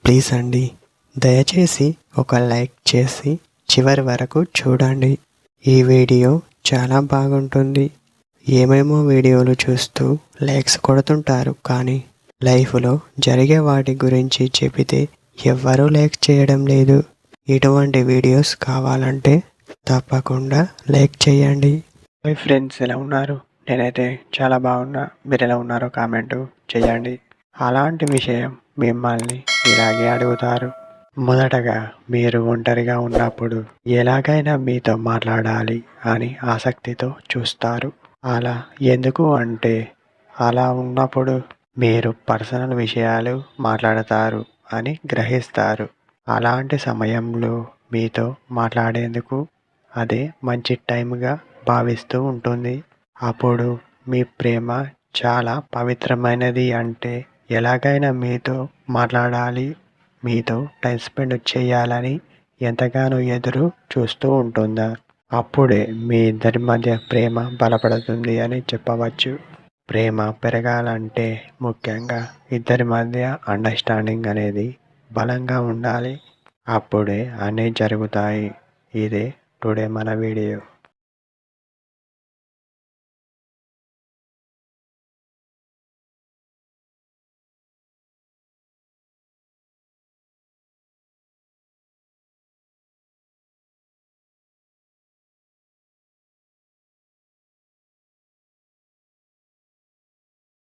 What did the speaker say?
Please అండి, దయచేసి ఒక లైక్ చేసి చివరి వరకు చూడండి. ఈ వీడియో చాలా బాగుంటుంది. ఏమేమో వీడియోలు చూస్తూ లైక్స్ కొడుతుంటారు, కానీ లైఫ్లో జరిగే వాటి గురించి చెబితే ఎవ్వరూ లైక్ చేయడం లేదు. ఇటువంటి వీడియోస్ కావాలంటే తప్పకుండా లైక్ చేయండి. హాయ్ ఫ్రెండ్స్, ఎలా ఉన్నారు? నేనైతే చాలా బాగున్నా. మీరు ఎలా ఉన్నారో కామెంటు చేయండి. అలాంటి విషయం మిమ్మల్ని ఇలాగే అడుగుతారు. మొదటగా మీరు ఒంటరిగా ఉన్నప్పుడు ఎలాగైనా మీతో మాట్లాడాలి అని ఆసక్తితో చూస్తారు. అలా ఎందుకు అంటే, అలా ఉన్నప్పుడు మీరు పర్సనల్ విషయాలు మాట్లాడతారు అని గ్రహిస్తారు. అలాంటి సమయంలో మీతో మాట్లాడేందుకు అదే మంచి టైంగా భావిస్తూ ఉంటుంది. అప్పుడు మీ ప్రేమ చాలా పవిత్రమైనది, అంటే ఎలాగైనా మీతో మాట్లాడాలి, మీతో టైం స్పెండ్ చేయాలని ఎంతగానో ఎదురు చూస్తూ ఉంటుందా. అప్పుడే మీ ఇద్దరి మధ్య ప్రేమ బలపడుతుంది అని చెప్పవచ్చు. ప్రేమ పెరగాలంటే ముఖ్యంగా ఇద్దరి మధ్య అండర్స్టాండింగ్ అనేది బలంగా ఉండాలి. అప్పుడే అన్నీ జరుగుతాయి. ఇదే టుడే మన వీడియో.